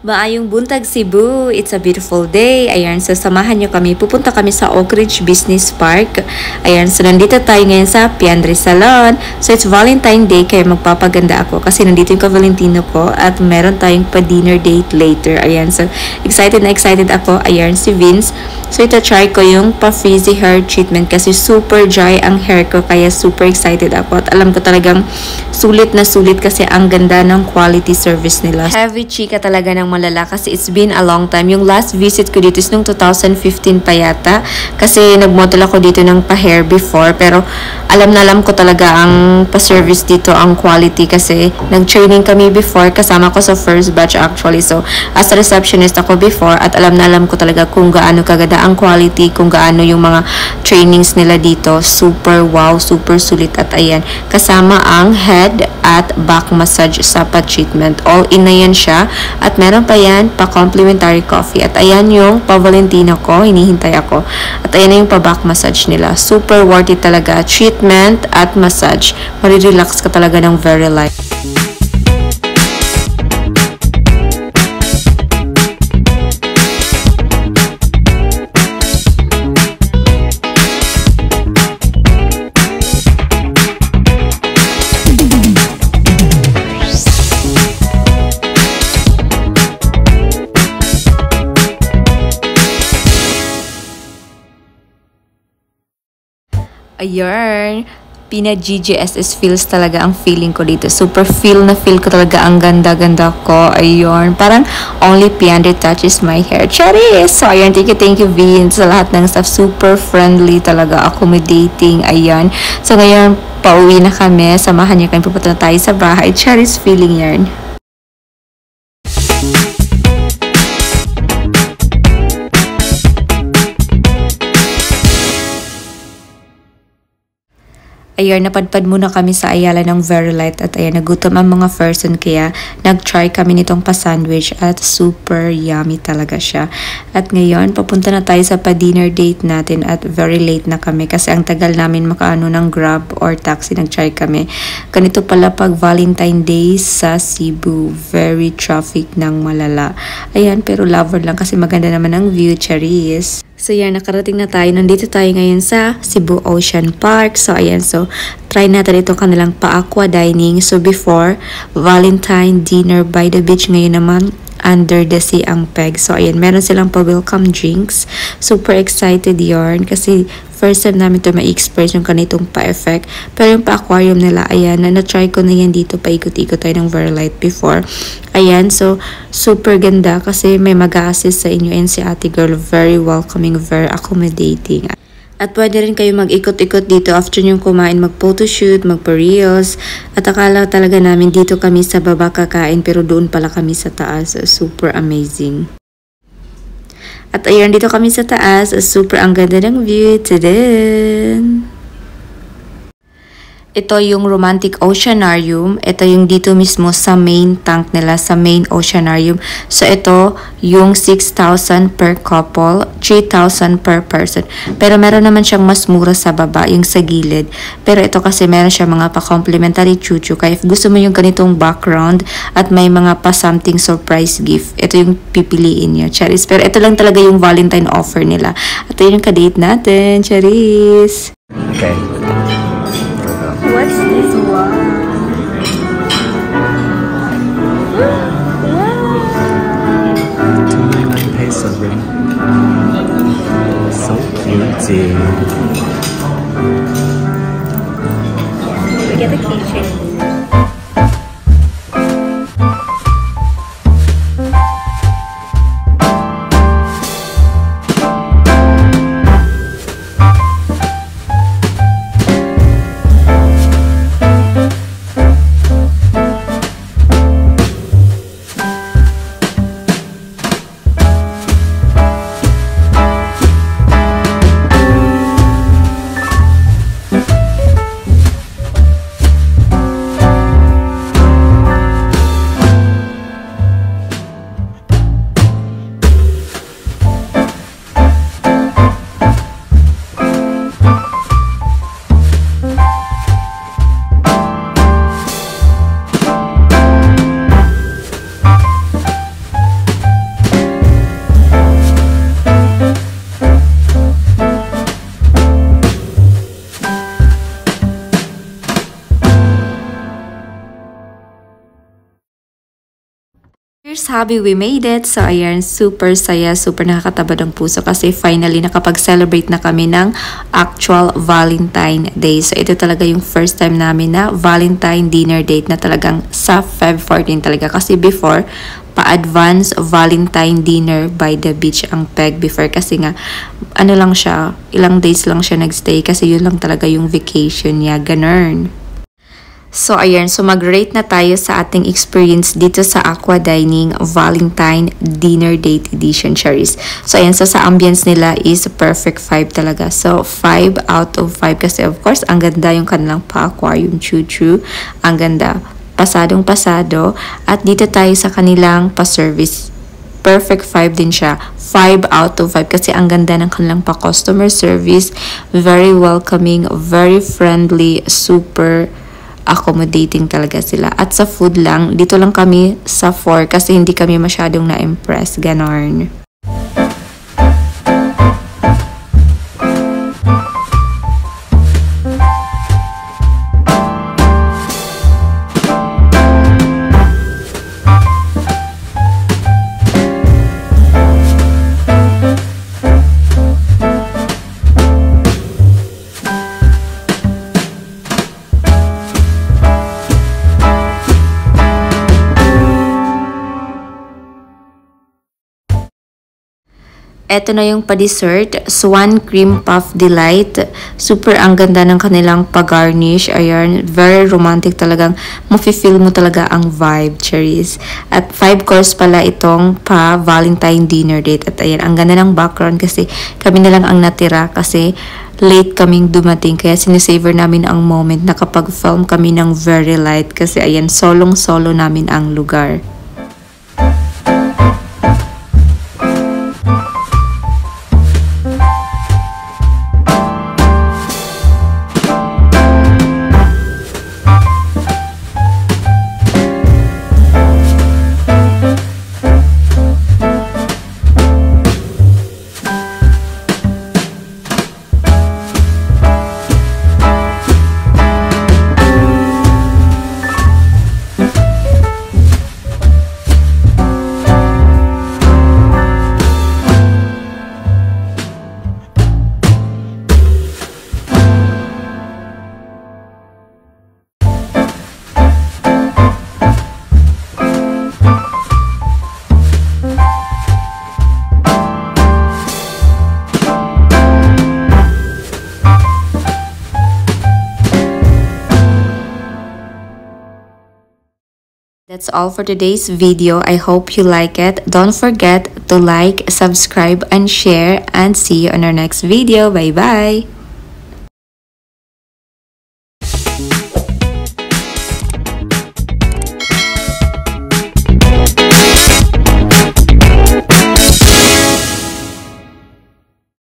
Maayong buntag Cebu. It's a beautiful day. Ayan, so samahan nyo kami. Pupunta kami sa Oak Ridge Business Park. Ayan, so nandito tayo ngayon sa Piandre Salon. So it's Valentine Day kaya magpapaganda ako kasi nandito yung ka-Valentino ko at meron tayong pa-dinner date later. Ayan, so excited na excited ako. Ayan, si Vince. So ito try ko yung pa-frizzy hair treatment kasi super dry ang hair ko kaya super excited ako at alam ko talagang sulit na sulit kasi ang ganda ng quality service nila. Heavy chika talaga ng malala kasi it's been a long time. Yung last visit ko dito is nung 2015 pa yata kasi nagmodel ako dito ng pa-hair before pero alam na alam ko talaga ang pa-service dito, ang quality kasi nag-training kami before kasama ko sa first batch actually. So as a receptionist ako before at alam na alam ko talaga kung gaano kaganda ang quality, kung gaano yung mga trainings nila dito. Super wow, super sulit at ayan. Kasama ang head at back massage spa treatment. All in na yan siya at meron pa yan pa complimentary coffee at ayan yung pa Valentino ko, hinihintay ako at ayan na yung pa back massage nila. Super worth it talaga, treatment at massage, marirelax ka talaga ng very light. Ayan, pina-GGSS feels talaga ang feeling ko dito. Super feel na feel ko talaga ang ganda-ganda ko. Ayan, parang only Piandre touches my hair. Charis! So, ayan, thank you Vince sa lahat ng staff. Super friendly talaga, accommodating. Ayan. So, ngayon, pauwi na kami. Samahan niyo kami, pupunta na tayo sa bahay. Charis feeling yarn. Ayan, napadpad muna kami sa Ayala ng Very Light at ayan, nagutom ang mga person kaya nag-try kami nitong pa-sandwich at super yummy talaga siya. At ngayon, papunta na tayo sa pa-dinner date natin at very late na kami kasi ang tagal namin makaano ng Grab or taxi, nag-try kami. Ganito pala pag Valentine Day sa Cebu, very traffic ng malala. Ayan, pero lover lang kasi maganda naman ang view, Charis. So yan, nakarating na tayo. Nandito tayo ngayon sa Cebu Ocean Park. So ayan, so try natin itong kanilang pa-aqua dining. So before, Valentine dinner by the beach. Ngayon naman, under the sea ang peg. So ayan, meron silang pa-welcome drinks. Super excited yarn kasi first time namin ito ma-experience yung kanitong pa-effect. Pero yung pa-aquarium nila, ayan, na-try ko na yan dito. Paikot-ikot tayo ng Very Light before. Ayan, so super ganda kasi may mag-a-assist sa inyo and si ate girl, very welcoming, very accommodating. At pwede rin kayo mag-ikot-ikot dito after nyong kumain, mag-photoshoot, magpa-reels. At akala talaga namin dito kami sa baba kakain pero doon pala kami sa taas. Super amazing. At ayan, dito kami sa taas. Super ang ganda ng view. Tadaan! Ito yung Romantic Oceanarium. Ito yung dito mismo sa main tank nila, sa main Oceanarium. So, ito yung 6,000 per couple, 3,000 per person. Pero meron naman siyang mas mura sa baba, yung sa gilid. Pero ito kasi meron siya mga pa-complimentary chuchu. Kaya if gusto mo yung ganitong background at may mga pa-something surprise gift, ito yung pipiliin nyo, Charis. Pero ito lang talaga yung Valentine offer nila. At ito yung ka-date natin, Charis. Okay. What's this one? Wow! 299 peso ring. So cute. We get a keychain. Cheers, Habi! We made it! So, ayan, super saya, super nakakatabad ang puso kasi finally nakapag-celebrate na kami ng actual Valentine Day. So, ito talaga yung first time namin na Valentine dinner date na talagang sa Feb 14 talaga. Kasi before, pa-advance Valentine dinner by the beach ang peg before kasi nga, ano lang siya, ilang days lang siya nagstay kasi yun lang talaga yung vacation niya, ganun. So, ayan. So, mag-rate na tayo sa ating experience dito sa Aqua Dining Valentine Dinner Date Edition, Charis. So, ayan. So, sa ambience nila is perfect 5 talaga. So, 5 out of 5 kasi of course, ang ganda yung kanilang pa-aquarium choo-choo. Ang ganda. Pasadong-pasado. At dito tayo sa kanilang pa-service. Perfect 5 din siya. 5 out of 5 kasi ang ganda ng kanilang pa-customer service. Very welcoming, very friendly, super accommodating talaga sila. At sa food lang, dito lang kami sa 4 kasi hindi kami masyadong na-impress. Ganon. Ito na yung pa-dessert, Swan Cream Puff Delight. Super ang ganda ng kanilang pa-garnish. Ayan, very romantic talagang. Mafe-feel mo talaga ang vibe, Charis. At 5 course pala itong pa-Valentine dinner date. At ayan, ang ganda ng background kasi kami na lang ang natira kasi late kaming dumating. Kaya sinisavor namin ang moment na kapag film kami ng very light. Kasi ayan, solong-solo namin ang lugar. That's all for today's video. I hope you like it. Don't forget to like, subscribe, and share. And see you on our next video. Bye-bye!